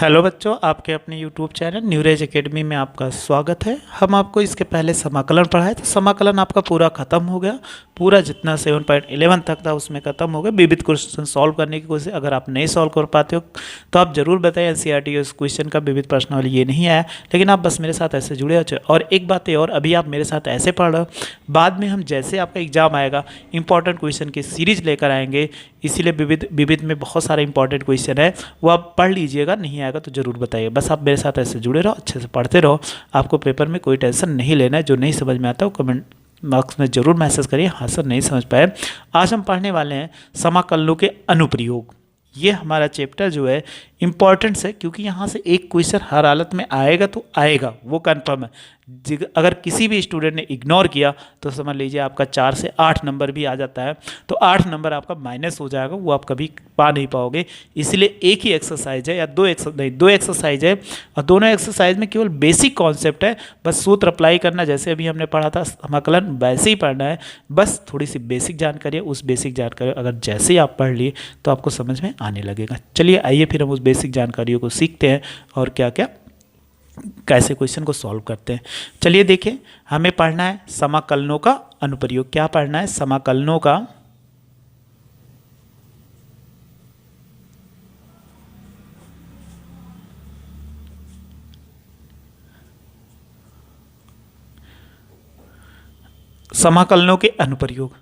Hello बच्चों, आपके अपने यूट्यूब चैनल न्यूरेज एकेडमी में आपका स्वागत है। हम आपको इसके पहले समाकलन पढ़ाए तो समाकलन आपका पूरा ख़त्म हो गया। पूरा जितना 7.11 तक था उसमें ख़त्म हो गया। विविध क्वेश्चन सॉल्व करने की कोशिश, अगर आप नहीं सॉल्व कर पाते हो तो आप ज़रूर बताएं। एनसीईआरटी उस क्वेश्चन का विविध प्रश्नावली ये नहीं आया, लेकिन आप बस मेरे साथ ऐसे जुड़े हो। और एक बात है, और अभी आप मेरे साथ ऐसे पढ़ रहे हो, बाद में हम जैसे आपका एग्जाम आएगा इंपॉर्टेंट क्वेश्चन की सीरीज लेकर आएंगे। इसीलिए विविध में बहुत सारे इंपॉर्टेंट क्वेश्चन है, वो आप पढ़ लीजिएगा। नहीं आएगा तो ज़रूर बताइए। बस आप मेरे साथ ऐसे जुड़े रहो, अच्छे से पढ़ते रहो। आपको पेपर में कोई टेंशन नहीं लेना है। जो नहीं समझ में आता वो कमेंट बॉक्स में ज़रूर मैसेज करिए, हाँ सर नहीं समझ पाए। आज हम पढ़ने वाले हैं समाकलनों के अनुप्रयोग। ये हमारा चैप्टर जो है इम्पॉर्टेंट है, क्योंकि यहाँ से एक क्वेश्चन हर हालत में आएगा तो आएगा, वो कन्फर्म है। अगर किसी भी स्टूडेंट ने इग्नोर किया तो समझ लीजिए आपका 4 से 8 नंबर भी आ जाता है, तो 8 नंबर आपका माइनस हो जाएगा, वो आप कभी पा नहीं पाओगे। इसलिए एक ही एक्सरसाइज है या दो एक्सरसाइज है, और दोनों एक्सरसाइज में केवल बेसिक कॉन्सेप्ट है। बस सूत्र अप्लाई करना, जैसे अभी हमने पढ़ा था समाकलन, वैसे ही पढ़ना है। बस थोड़ी सी बेसिक जानकारी है, उस बेसिक जानकारी अगर जैसे ही आप पढ़ लिए तो आपको समझ में आने लगेगा। चलिए आइए फिर हम उस बेसिक जानकारियों को सीखते हैं और क्या क्या कैसे क्वेश्चन को सॉल्व करते हैं। चलिए देखिए, हमें पढ़ना है समाकलनों का अनुप्रयोग। क्या पढ़ना है? समाकलनों का समाकलनों के अनुप्रयोग।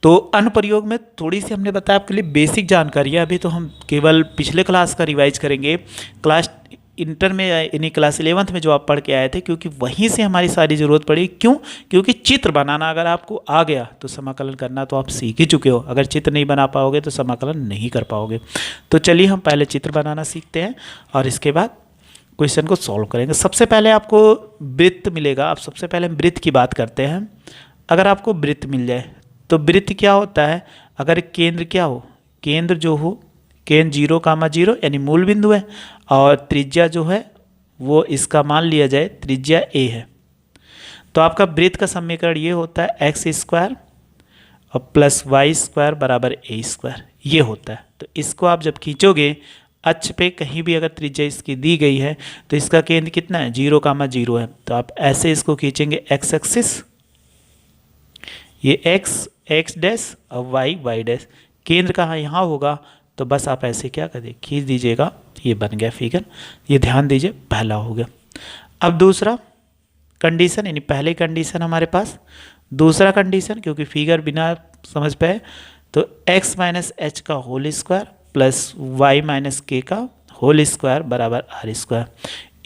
तो अनुप्रयोग में थोड़ी सी हमने बताया आपके लिए बेसिक जानकारी है। अभी तो हम केवल पिछले क्लास का रिवाइज करेंगे, क्लास इंटर में यानी क्लास 11th में जो आप पढ़ के आए थे, क्योंकि वहीं से हमारी सारी ज़रूरत पड़ी। क्यों? क्योंकि चित्र बनाना अगर आपको आ गया तो समाकलन करना तो आप सीख ही चुके हो। अगर चित्र नहीं बना पाओगे तो समाकलन नहीं कर पाओगे। तो चलिए हम पहले चित्र बनाना सीखते हैं और इसके बाद क्वेश्चन को सॉल्व करेंगे। सबसे पहले आपको वृत्त मिलेगा। आप सबसे पहले हम वृत्त की बात करते हैं। अगर आपको वृत्त मिल जाए तो वृत्त क्या होता है? अगर केंद्र क्या हो, केंद्र जो हो, केंद्र 0, 0 यानी मूल बिंदु है, और त्रिज्या जो है वो इसका मान लिया जाए त्रिज्या a है, तो आपका वृत्त का समीकरण ये होता है x² और प्लस y² बराबर a², ये होता है। तो इसको आप जब खींचोगे अक्ष पे कहीं भी अगर त्रिज्या इसकी दी गई है तो इसका केंद्र कितना है? 0, 0 है। तो आप ऐसे इसको खींचेंगे x एक्सिस, ये x डैश और y डैश। केंद्र कहाँ? यहाँ होगा। तो बस आप ऐसे क्या कर खींच दीजिएगा, ये बन गया फिगर। ये ध्यान दीजिए, पहला हो गया। अब दूसरा कंडीशन, यानी पहले कंडीशन हमारे पास, दूसरा कंडीशन क्योंकि फिगर बिना समझ पाए, तो x माइनस एच का whole square plus y minus K का होल स्क्वायर बराबर r²।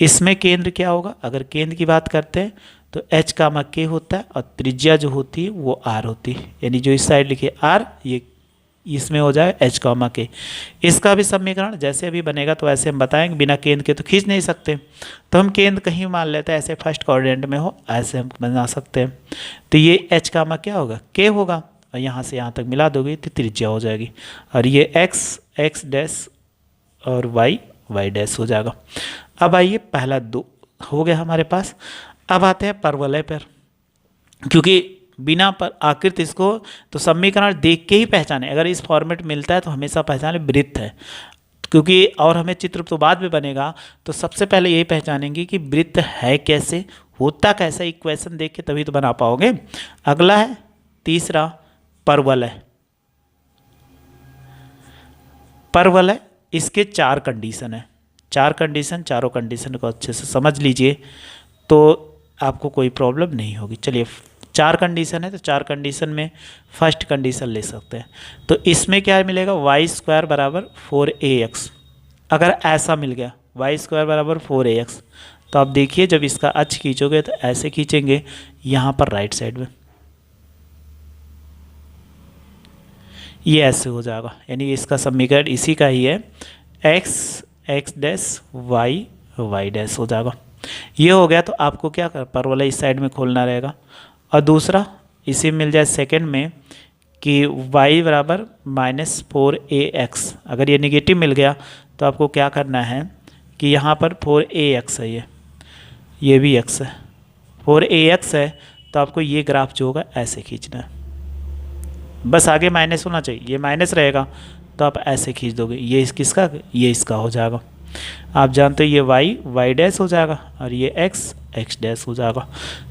इसमें केंद्र क्या होगा? अगर केंद्र की बात करते हैं तो h का k होता है और त्रिज्या जो होती है वो r होती है, यानी जो इस साइड लिखे r, ये इसमें हो जाए h k। इसका भी समीकरण जैसे अभी बनेगा तो ऐसे हम बताएंगे, बिना केंद्र के तो खींच नहीं सकते। तो हम केंद्र कहीं मान लेते हैं, ऐसे फर्स्ट कोऑर्डिनेट में हो, ऐसे हम बना सकते हैं। तो ये h का क्या होगा? k होगा, और यहाँ से यहाँ तक मिला दोगे तो त्रिज्या हो जाएगी, और ये x डैश और y डैश हो जाएगा। अब आइए, पहला 2 हो गया हमारे पास। अब आते हैं परवलय पर, क्योंकि बिना पर आकृत इसको तो समीकरण देख के ही पहचाने। अगर इस फॉर्मेट मिलता है तो हमेशा पहचाने वृत्त है, क्योंकि और हमें चित्र तो बाद में बनेगा। तो सबसे पहले यही पहचानेंगे कि वृत्त है कैसे, होता कैसा, इक्वेशन देख के तभी तो बना पाओगे। अगला है तीसरा परवलय। परवलय, इसके 4 कंडीशन है। 4 कंडीशन, चारों कंडीशन को अच्छे से समझ लीजिए तो आपको कोई प्रॉब्लम नहीं होगी। चलिए, 4 कंडीशन है तो 4 कंडीशन में फर्स्ट कंडीशन ले सकते हैं। तो इसमें क्या मिलेगा? y² बराबर 4ax। अगर ऐसा मिल गया y² बराबर 4ax, तो आप देखिए जब इसका अक्ष खींचोगे तो ऐसे खींचेंगे यहाँ पर राइट साइड में, ये ऐसे हो जाएगा। यानी इसका समीकरण इसी का ही है, x डैश y डैश हो जाएगा। ये हो गया। तो आपको क्या कर, परवलय इस साइड में खोलना रहेगा। और दूसरा इसी मिल जाए सेकंड में कि y बराबर -4ax। अगर ये निगेटिव मिल गया तो आपको क्या करना है कि यहाँ पर 4ax है, ये भी x है, 4ax है, तो आपको ये ग्राफ जो होगा ऐसे खींचना है। बस आगे माइनस होना चाहिए, ये माइनस रहेगा तो आप ऐसे खींच दोगे, ये किसका? ये इसका हो जाएगा। आप जानते हो ये वाई वाई डैश हो जाएगा और ये एक्स एक्स डैश हो जाएगा।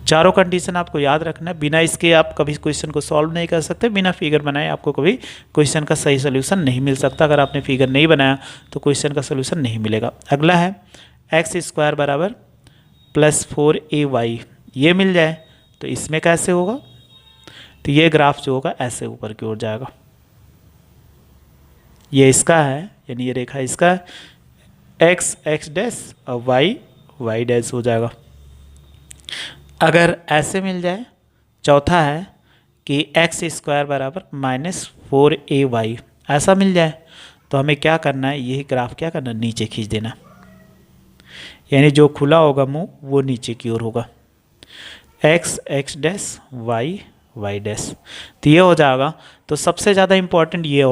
चारों कंडीशन आपको याद रखना है, बिना इसके आप कभी क्वेश्चन को सॉल्व नहीं कर सकते। बिना फिगर बनाए आपको कभी क्वेश्चन का सही सोल्यूशन नहीं मिल सकता। अगर आपने फिगर नहीं बनाया तो क्वेश्चन का सोल्यूशन नहीं मिलेगा। अगला है एक्स स्क्वायर बराबर +4ay, ये मिल जाए तो इसमें कैसे होगा, तो ये ग्राफ जो होगा ऐसे ऊपर की ओर जाएगा। ये इसका है, यानी ये रेखा इसका है, एक्स एक्स डैश और वाई वाई डैश हो जाएगा। अगर ऐसे मिल जाए, चौथा है कि एक्स स्क्वायर बराबर -4ay, ऐसा मिल जाए तो हमें क्या करना है, यही ग्राफ क्या करना, नीचे खींच देना, यानी जो खुला होगा मुंह वो नीचे की ओर होगा। X X dash Y Y dash, तो ये हो जाएगा। तो सबसे ज़्यादा इंपॉर्टेंट ये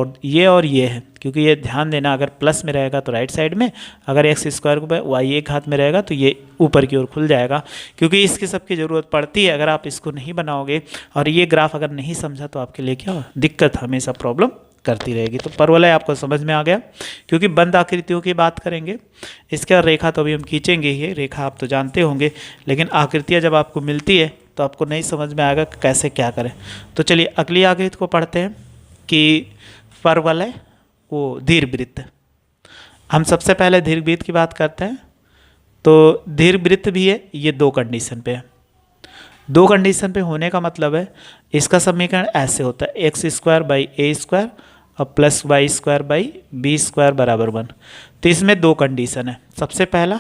है, क्योंकि ये ध्यान देना, अगर प्लस में रहेगा तो राइट साइड में, अगर एक्स स्क्वायर को वाई एक हाथ में रहेगा तो ये ऊपर की ओर खुल जाएगा, क्योंकि इसकी सबकी ज़रूरत पड़ती है। अगर आप इसको नहीं बनाओगे और ये ग्राफ अगर नहीं समझा तो आपके लिए क्या हो, दिक्कत, हमेशा प्रॉब्लम करती रहेगी। तो परवलय आपको समझ में आ गया, क्योंकि बंद आकृतियों की बात करेंगे। इसके बाद रेखा तो अभी हम खींचेंगे ही, रेखा आप तो जानते होंगे, लेकिन आकृतियाँ जब आपको मिलती है तो आपको नहीं समझ में आएगा कि कैसे क्या करें। तो चलिए अगली आकृति को पढ़ते हैं कि परवलय वो दीर्घवृत्त। हम सबसे पहले दीर्घवृत्त की बात करते हैं। तो दीर्घवृत्त भी है, ये दो कंडीशन पे है। दो कंडीशन पे होने का मतलब है, इसका समीकरण ऐसे होता है, x square by A square और +y² बाई बी स्क्वायर बराबर 1। तो इसमें दो कंडीशन है। सबसे पहला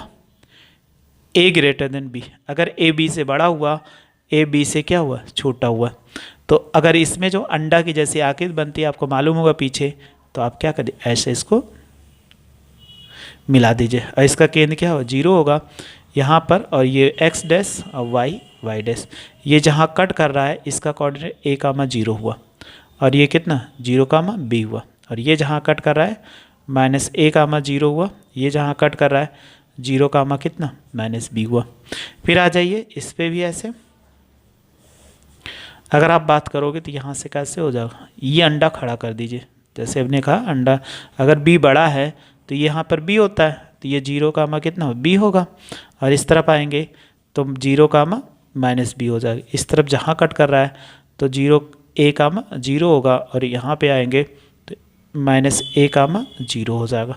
a ग्रेटर देन b, अगर a b से बड़ा हुआ, a b से क्या हुआ, छोटा हुआ, तो अगर इसमें जो अंडा की जैसी आकृति बनती है, आपको मालूम होगा पीछे, तो आप क्या करें, ऐसे इसको मिला दीजिए और इसका केंद्र क्या होगा, 0 होगा यहाँ पर, और ये x डैश और y y डैश, ये जहाँ कट कर रहा है इसका कोऑर्डिनेट a, 0 हुआ, और ये कितना 0, b हुआ, और ये जहाँ कट कर रहा है -a, 0 हुआ, ये जहाँ कट कर रहा है 0, कितना -b हुआ। फिर आ जाइए इस पे भी ऐसे, अगर आप बात करोगे तो यहाँ से कैसे हो जाएगा, ये अंडा खड़ा कर दीजिए, जैसे हमने कहा अंडा अगर b बड़ा है तो यहाँ पर b होता है, तो ये 0, कितना हो, b होगा, और इस तरफ आएंगे तो 0, -b हो जाएगा। इस तरफ जहाँ कट कर रहा है तो 0, a, 0 होगा, और यहाँ पे आएंगे तो -a, 0 हो जाएगा।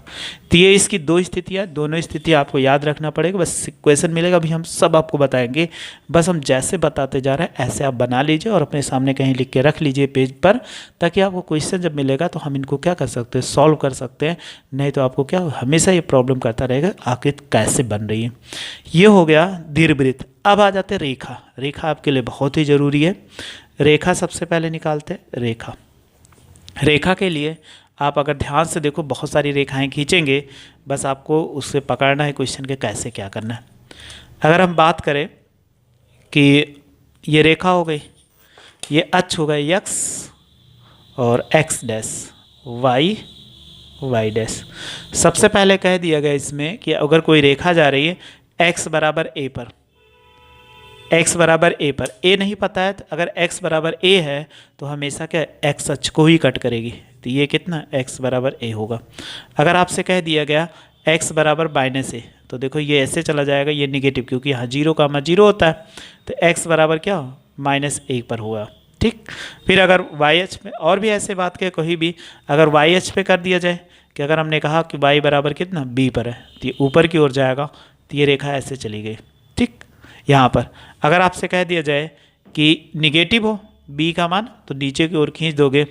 तो ये इसकी दो स्थितियाँ, दोनों स्थितियाँ आपको याद रखना पड़ेगा। बस क्वेश्चन मिलेगा अभी हम सब आपको बताएंगे, बस हम जैसे बताते जा रहे हैं ऐसे आप बना लीजिए और अपने सामने कहीं लिख के रख लीजिए पेज पर, ताकि आपको क्वेश्चन जब मिलेगा तो हम इनको क्या कर सकते हैं, सॉल्व कर सकते हैं। नहीं तो आपको क्या हमेशा ये प्रॉब्लम करता रहेगा आकृति कैसे बन रही है। ये हो गया दीर्घवृत्त। अब आ जाते हैं रेखा। रेखा आपके लिए बहुत ही ज़रूरी है। रेखा सबसे पहले निकालते हैं। रेखा, रेखा के लिए आप अगर ध्यान से देखो बहुत सारी रेखाएं खींचेंगे, बस आपको उससे पकड़ना है क्वेश्चन के कैसे क्या करना है। अगर हम बात करें कि ये रेखा हो गई, ये अक्ष हो गए x और x dash, y y dash. सबसे पहले कह दिया गया इसमें कि अगर कोई रेखा जा रही है x बराबर a पर, x बराबर a पर, a नहीं पता है, तो अगर x बराबर a है तो हमेशा क्या x अक्ष को ही कट करेगी, तो ये कितना x बराबर a होगा। अगर आपसे कह दिया गया x बराबर -a, तो देखो ये ऐसे चला जाएगा, ये निगेटिव, क्योंकि यहाँ 0, 0 होता है, तो x बराबर क्या हो, -a पर होगा। ठीक, फिर अगर y अक्ष पे और भी ऐसे बात के कहीं भी अगर y अक्ष पे कर दिया जाए कि अगर हमने कहा कि y बराबर कितना b पर है, तो ये ऊपर की ओर जाएगा, तो ये रेखा ऐसे चली गई। ठीक, यहाँ पर अगर आपसे कह दिया जाए कि निगेटिव हो b का मान, तो नीचे की ओर खींच दोगे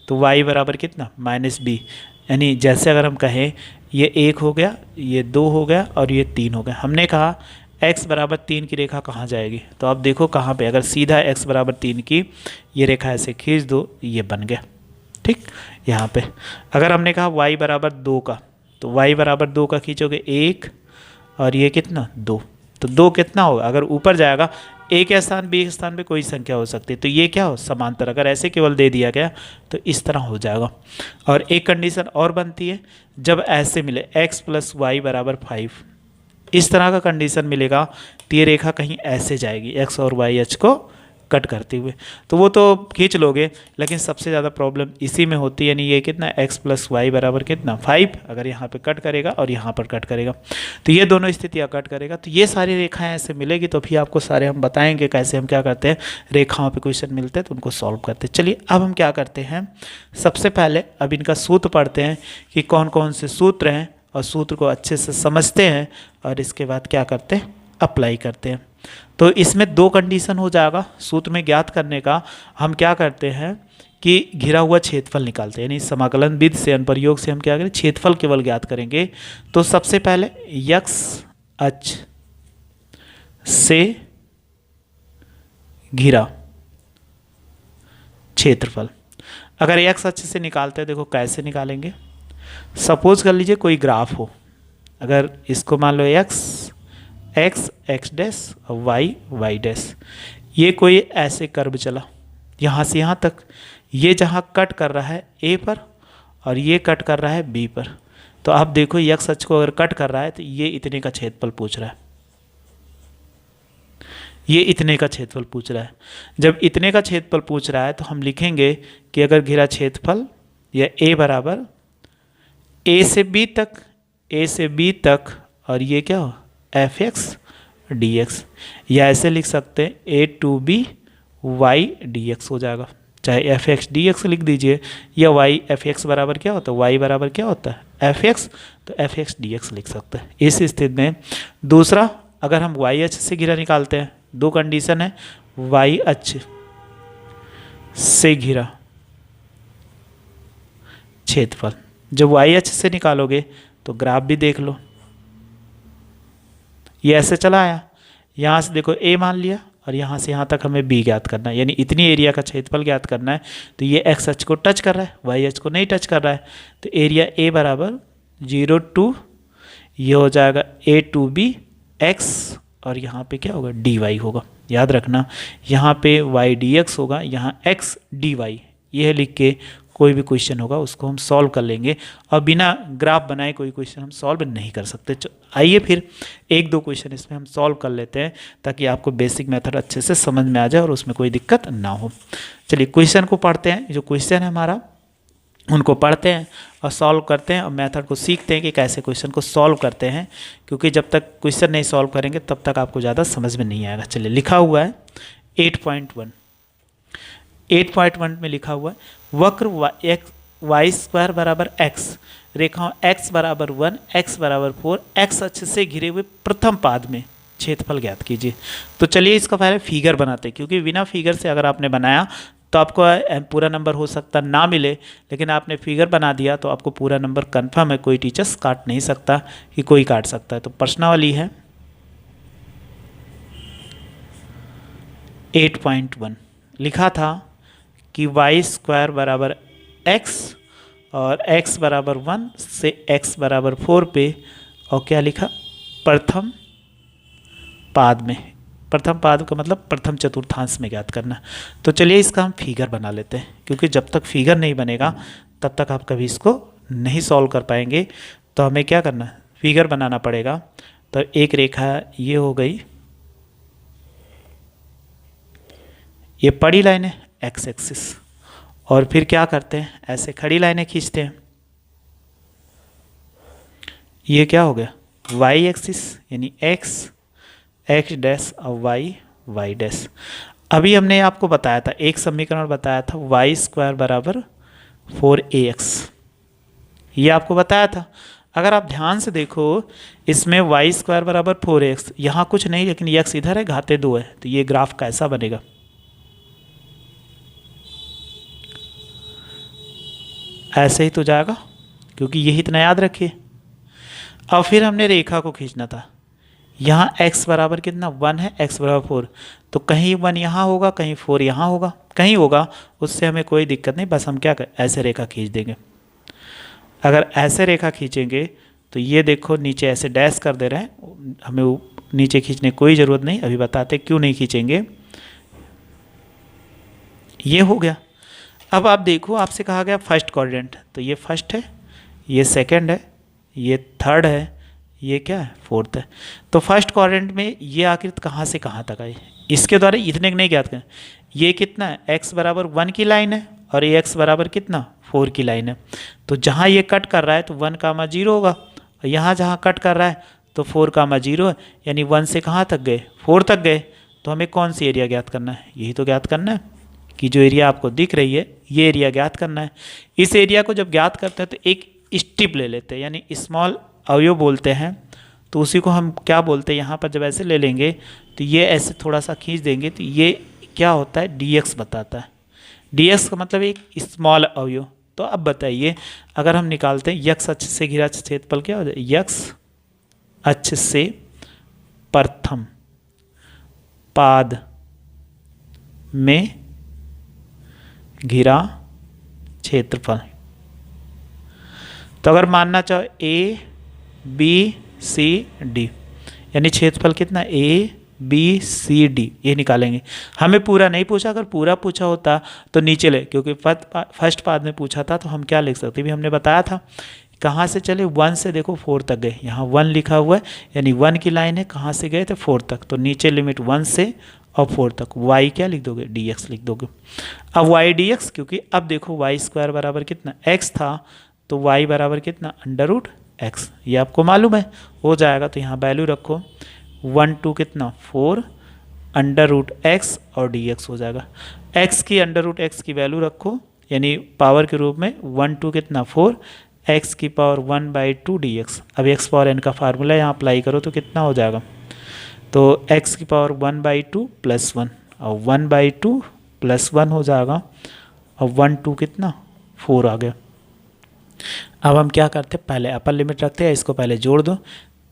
तो y बराबर कितना -b, यानी जैसे अगर हम कहें ये 1 हो गया, ये 2 हो गया और ये 3 हो गया। हमने कहा x बराबर 3 की रेखा कहाँ जाएगी, तो आप देखो कहाँ पे, अगर सीधा x बराबर 3 की ये रेखा ऐसे खींच दो, ये बन गया। ठीक, यहाँ पे अगर हमने कहा y बराबर 2 का, तो y बराबर 2 का खींचोगे 1 और ये कितना 2, तो 2 कितना होगा, अगर ऊपर जाएगा a के स्थान b के स्थान पे कोई संख्या हो सकती है, तो ये क्या हो, समांतर। अगर ऐसे केवल दे दिया गया तो इस तरह हो जाएगा। और एक कंडीशन और बनती है, जब ऐसे मिले x + y बराबर 5, इस तरह का कंडीशन मिलेगा तो ये रेखा कहीं ऐसे जाएगी, x और y अक्ष को कट करते हुए, तो वो तो खींच लोगे, लेकिन सबसे ज़्यादा प्रॉब्लम इसी में होती है। यानी ये कितना x प्लस वाई बराबर कितना 5, अगर यहाँ पे कट करेगा और यहाँ पर कट करेगा तो ये दोनों स्थितियाँ कट करेगा। तो ये सारी रेखाएं ऐसे मिलेगी, तो फिर आपको सारे हम बताएंगे कैसे हम क्या करते हैं, रेखाओं पे क्वेश्चन मिलते हैं तो उनको सॉल्व करते हैं। चलिए अब हम क्या करते हैं, सबसे पहले अब इनका सूत्र पढ़ते हैं कि कौन कौन से सूत्र हैं, और सूत्र को अच्छे से समझते हैं और इसके बाद क्या करते हैं, अप्लाई करते हैं। तो इसमें दो कंडीशन हो जाएगा सूत्र में ज्ञात करने का। हम क्या करते हैं कि घिरा हुआ क्षेत्रफल निकालते हैं, यानी समाकलन विधि से अनुप्रयोग से हम क्या करें, क्षेत्रफल केवल ज्ञात करेंगे। तो सबसे पहले x अक्ष से घिरा क्षेत्रफल, अगर x अक्ष से निकालते हैं, देखो कैसे निकालेंगे। सपोज कर लीजिए कोई ग्राफ हो, अगर इसको मान लो x डैश और y डैश, ये कोई ऐसे कर्व चला यहाँ से यहाँ तक, ये जहाँ कट कर रहा है a पर और ये कट कर रहा है b पर, तो आप देखो x अक्ष को अगर कट कर रहा है तो ये इतने का क्षेत्रफल पूछ रहा है, ये इतने का क्षेत्रफल पूछ रहा है। जब इतने का क्षेत्रफल पूछ रहा है तो हम लिखेंगे कि अगर घिरा क्षेत्रफल या a बराबर a से b तक और ये क्या हो fx dx, या ऐसे लिख सकते हैं a to b y dx हो जाएगा, चाहे fx dx लिख दीजिए, या y fx बराबर क्या होता है, y बराबर क्या होता है fx, तो fx dx लिख सकते हैं इस स्थिति में। दूसरा, अगर हम y अक्ष से घिरा निकालते हैं, दो कंडीशन है, y अक्ष से घिरा क्षेत्रफल, जब y अक्ष से निकालोगे तो ग्राफ भी देख लो, ये ऐसे चला आया, यहाँ से देखो a मान लिया और यहाँ से यहाँ तक हमें b ज्ञात करना है, यानी इतनी एरिया का क्षेत्रफल ज्ञात करना है। तो ये x अक्ष को टच कर रहा है, y अक्ष को नहीं टच कर रहा है, तो एरिया a बराबर 0 to ये हो जाएगा a to b x, और यहाँ पे क्या होगा dy होगा। याद रखना यहाँ पे y dx होगा, यहाँ x dy, यह लिख के कोई भी क्वेश्चन होगा उसको हम सॉल्व कर लेंगे, और बिना ग्राफ बनाए कोई क्वेश्चन हम सॉल्व नहीं कर सकते। आइए फिर एक दो क्वेश्चन इसमें हम सॉल्व कर लेते हैं, ताकि आपको बेसिक मेथड अच्छे से समझ में आ जाए और उसमें कोई दिक्कत ना हो। चलिए क्वेश्चन को पढ़ते हैं, जो क्वेश्चन है हमारा उनको पढ़ते हैं और सॉल्व करते हैं, और मेथड को सीखते हैं कि कैसे क्वेश्चन को सॉल्व करते हैं, क्योंकि जब तक क्वेश्चन नहीं सॉल्व करेंगे तब तक आपको ज़्यादा समझ में नहीं आएगा। चलिए लिखा हुआ है 8.1 में लिखा हुआ है, वक्र वाई स्क्वायर बराबर x, रेखाओं x बराबर 1, x बराबर 4, x अक्ष से घिरे हुए प्रथम पाद में क्षेत्रफल ज्ञात कीजिए। तो चलिए इसका पहले फिगर बनाते हैं, क्योंकि बिना फिगर से अगर आपने बनाया तो आपको पूरा नंबर हो सकता ना मिले, लेकिन आपने फिगर बना दिया तो आपको पूरा नंबर कन्फर्म है, कोई टीचर्स काट नहीं सकता कि कोई काट सकता है। तो प्रश्नावली है 8.1, लिखा था कि वाई स्क्वायर बराबर x और x बराबर 1 से x बराबर 4 पे, और क्या लिखा प्रथम पाद में, प्रथम पाद का मतलब प्रथम चतुर्थांश में ज्ञात करना। तो चलिए इसका हम फिगर बना लेते हैं, क्योंकि जब तक फिगर नहीं बनेगा तब तक आप कभी इसको नहीं सॉल्व कर पाएंगे। तो हमें क्या करना, फिगर बनाना पड़ेगा। तो एक रेखा ये हो गई, ये बड़ी लाइन है एक्स एक्सिस, और फिर क्या करते हैं ऐसे खड़ी लाइनें खींचते हैं। ये क्या हो गया वाई एक्सिस, यानी एक्स एक्स डैश और वाई वाई डैश। अभी हमने आपको बताया था, एक समीकरण बताया था वाई स्क्वायर बराबर 4ax, ये आपको बताया था। अगर आप ध्यान से देखो इसमें वाई स्क्वायर बराबर 4x, यहाँ कुछ नहीं लेकिन x इधर है, घाते 2 है, तो ये ग्राफ कैसा बनेगा, ऐसे ही तो जाएगा, क्योंकि यही इतना याद रखिए। अब फिर हमने रेखा को खींचना था, यहाँ x बराबर कितना 1 है, x बराबर 4, तो कहीं 1 यहाँ होगा, कहीं 4 यहाँ होगा, कहीं होगा, उससे हमें कोई दिक्कत नहीं, बस हम क्या कर ऐसे रेखा खींच देंगे। अगर ऐसे रेखा खींचेंगे तो ये देखो नीचे ऐसे डैश कर दे रहे हैं, हमें नीचे खींचने की कोई ज़रूरत नहीं, अभी बताते क्यों नहीं खींचेंगे। ये हो गया। अब आप देखो आपसे कहा गया फर्स्ट क्वाड्रेंट, तो ये फर्स्ट है, ये सेकंड है, ये थर्ड है, ये क्या है, फोर्थ है। तो फर्स्ट क्वाड्रेंट में ये आखिर कहाँ से कहाँ तक आई, इसके द्वारा इतने नहीं ज्ञात करें। ये कितना है, x बराबर 1 की लाइन है और ये x बराबर कितना 4 की लाइन है। तो जहाँ ये कट कर रहा है तो 1 कामा 0 होगा, और यहाँ जहाँ कट कर रहा है तो 4 कामा 0 है, यानी 1 से कहाँ तक गए, 4 तक गए। तो हमें कौन सी एरिया ज्ञात करना है, यही तो ज्ञात करना है कि जो एरिया आपको दिख रही है ये एरिया ज्ञात करना है। इस एरिया को जब ज्ञात करते हैं तो एक स्ट्रिप ले लेते हैं, यानी स्मॉल अवयव बोलते हैं। तो उसी को हम क्या बोलते हैं, यहाँ पर जब ऐसे ले लेंगे तो ये ऐसे थोड़ा सा खींच देंगे तो ये क्या होता है, dx बताता है। dx का मतलब एक स्मॉल अवयव। तो अब बताइए, अगर हम निकालते हैं x अक्ष से घिरा क्षेत्रफल क्या हो जाए, x अक्ष से प्रथम पाद में घिरा क्षेत्रफल। तो अगर मानना चाहो ए बी सी डी, यानी क्षेत्रफल कितना ए बी सी डी, ये निकालेंगे। हमें पूरा नहीं पूछा, अगर पूरा पूछा होता तो नीचे ले, क्योंकि फर्स्ट पाद में पूछा था तो हम क्या लिख सकते, भी हमने बताया था कहाँ से चले, 1 से देखो 4 तक गए, यहाँ 1 लिखा हुआ है यानी 1 की लाइन है, कहाँ से गए थे 4 तक। तो नीचे लिमिट 1 से और 4 तक, y क्या लिख दोगे, dx लिख दोगे। अब y dx, क्योंकि अब देखो y स्क्वायर बराबर कितना x था, तो y बराबर कितना √x, ये आपको मालूम है, हो जाएगा। तो यहाँ वैल्यू रखो 1 2 कितना 4 √x और dx हो जाएगा। x की √x की वैल्यू रखो, यानी पावर के रूप में 1 2 कितना 4 x की पावर 1/2 dx। अब x पावर n का फार्मूला यहाँ अप्लाई करो तो कितना हो जाएगा, तो x की पावर 1/2 + 1 और 1/2 + 1 हो जाएगा, और 1 2 कितना 4 आ गया। अब हम क्या करते हैं, पहले अपर लिमिट रखते हैं, इसको पहले जोड़ दो,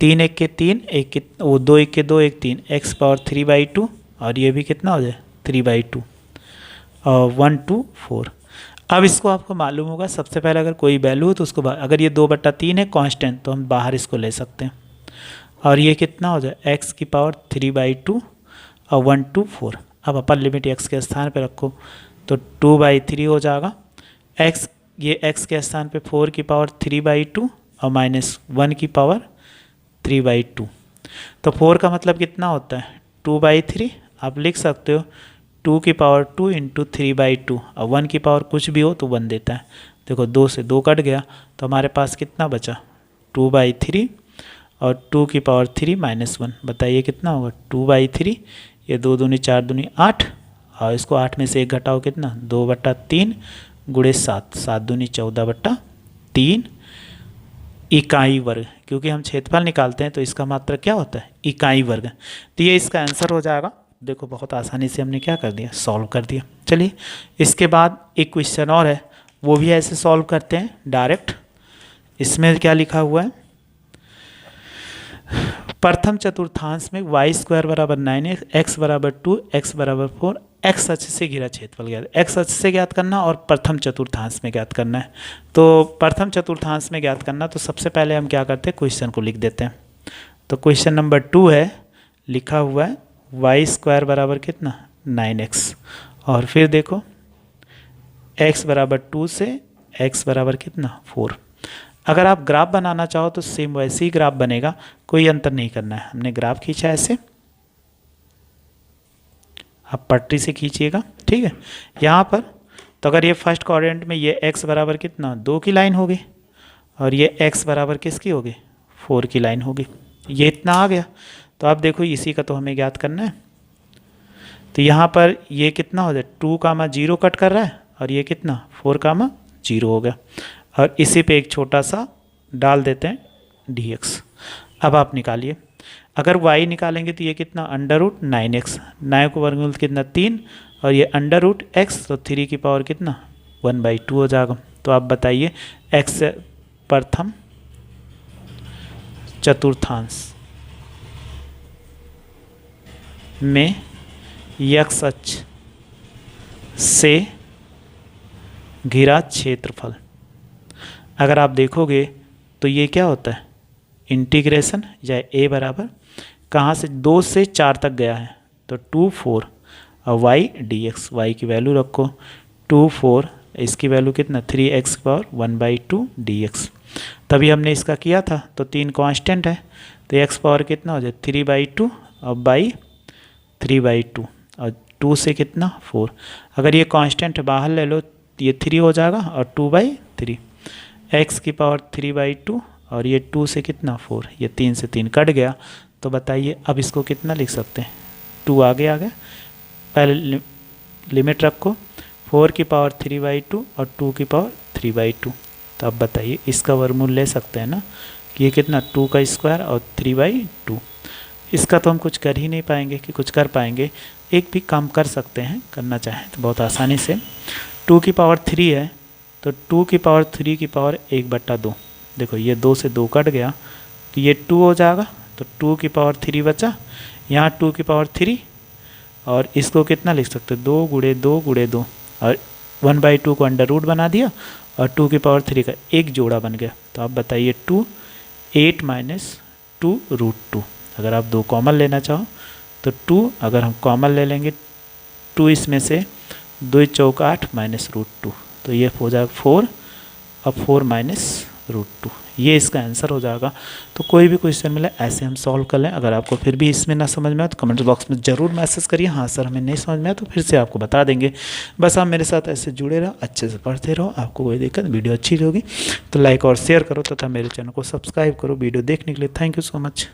3 1 के 3, 2 1 के 2 1 3, x पावर 3/2 और ये भी कितना हो जाए 3/2 और 1 2 4। अब इसको आपको मालूम होगा, सबसे पहले अगर कोई वैल्यू हो तो उसको अगर ये 2/3 है कांस्टेंट तो हम बाहर इसको ले सकते हैं, और ये कितना हो जाए x की पावर 3/2 और 1 2 4। अब अपर लिमिट x के स्थान पे रखो तो 2/3 हो जाएगा, x ये x के स्थान पे 4 की पावर 3/2 और -1 की पावर 3/2। तो 4 का मतलब कितना होता है 2/3, आप लिख सकते हो 2 की पावर 2 × 3/2 और 1 की पावर कुछ भी हो तो 1 देता है। देखो 2 से 2 कट गया तो हमारे पास कितना बचा 2/3 और 2 की पावर 3 -1, बताइए कितना होगा 2/3, ये 2 दूनी 4 दूनी 8, और इसको 8 में से 1 घटाओ कितना 2/3 × 7, 7 दूनी 14/3 इकाई वर्ग, क्योंकि हम क्षेत्रफल निकालते हैं तो इसका मात्रा क्या होता है इकाई वर्ग। तो ये इसका आंसर हो जाएगा। देखो बहुत आसानी से हमने क्या कर दिया, सॉल्व कर दिया। चलिए इसके बाद एक क्वेश्चन और है, वो भी ऐसे सॉल्व करते हैं डायरेक्ट। इसमें क्या लिखा हुआ है, प्रथम चतुर्थांश में y² बराबर 9x, x बराबर 2, x बराबर 4, x अक्ष से घिरा क्षेत्रफल ज्ञात, x अक्ष से ज्ञात करना और प्रथम चतुर्थांश में ज्ञात करना है। तो प्रथम चतुर्थांश में ज्ञात करना, तो सबसे पहले हम क्या करते हैं क्वेश्चन को लिख देते हैं। तो क्वेश्चन नंबर 2 है, लिखा हुआ है y² बराबर कितना 9x, और फिर देखो x बराबर 2 से x बराबर कितना 4। अगर आप ग्राफ बनाना चाहो तो सेम वैसे ही ग्राफ बनेगा, कोई अंतर नहीं करना है। हमने ग्राफ खींचा ऐसे, आप पटरी से खींचिएगा, ठीक है। यहाँ पर तो अगर ये फर्स्ट क्वाड्रेंट में ये x बराबर कितना 2 की लाइन होगी और ये x बराबर किसकी होगी 4 की लाइन होगी, ये इतना आ गया। तो आप देखो इसी का तो हमें ज्ञात करना है। तो यहाँ पर ये कितना हो जाए 2, 0 कट कर रहा है और ये कितना 4, 0 हो गया, और इसी पे एक छोटा सा डाल देते हैं dx। अब आप निकालिए, अगर y निकालेंगे तो ये कितना √9x, 9 को वर्गमूल कितना 3 और ये √x, तो 3 की पावर कितना 1/2 हो जाएगा। तो आप बताइए x प्रथम चतुर्थांश में x अक्ष से घिरा क्षेत्रफल, अगर आप देखोगे तो ये क्या होता है इंटीग्रेशन, या a बराबर कहाँ से 2 से 4 तक गया है तो 2 4 और y dx, y की वैल्यू रखो 2 4, इसकी वैल्यू कितना 3x की पावर 1/2 dx। तभी हमने इसका किया था, तो 3 कांस्टेंट है तो एक्स पावर कितना हो जाए 3/2 और बाई 3/2 और 2 से कितना 4। अगर ये कांस्टेंट बाहर ले लो ये 3 हो जाएगा और 2/3 एक्स की पावर 3/2 और ये 2 से कितना 4, ये 3 से 3 कट गया। तो बताइए अब इसको कितना लिख सकते हैं, 2 आगे आ गया। पहले लिमिट रखो 4 की पावर 3/2 और 2 की पावर 3/2। तो अब बताइए इसका वर्गमूल ले सकते हैं ना कि ये कितना 2 का स्क्वायर और 3/2। इसका तो हम कुछ कर ही नहीं पाएंगे कि कुछ कर पाएंगे, एक भी काम कर सकते हैं करना चाहें तो बहुत आसानी से। 2 की पावर 3 है तो 2 की पावर 3 की पावर 1/2। देखो ये 2 से 2 कट गया तो ये 2 हो जाएगा, तो 2 की पावर 3 बचा, यहाँ 2 की पावर 3 और इसको कितना लिख सकते हैं 2 गुणे 2 गुणे 2 और 1/2 को अंडर रूट बना दिया और 2 की पावर 3 का एक जोड़ा बन गया। तो आप बताइए 8 - 2√2। अगर आप 2 कॉमन लेना चाहो तो 2, अगर हम कॉमन ले लेंगे 2 इसमें से 2 चौक 8 -√2, तो ये हो जाएगा 4 और 4 -√2, ये इसका आंसर हो जाएगा। तो कोई भी क्वेश्चन मिले ऐसे हम सॉल्व कर लें। अगर आपको फिर भी इसमें ना समझ में आए तो कमेंट बॉक्स में ज़रूर मैसेज करिए, हाँ सर हमें नहीं समझ में आया, तो फिर से आपको बता देंगे। बस आप मेरे साथ ऐसे जुड़े रहो, अच्छे से पढ़ते रहो, आपको कोई दिक्कत, वीडियो अच्छी होगी तो लाइक और शेयर करो तथा मेरे चैनल को सब्सक्राइब करो। वीडियो देखने के लिए थैंक यू सो मच।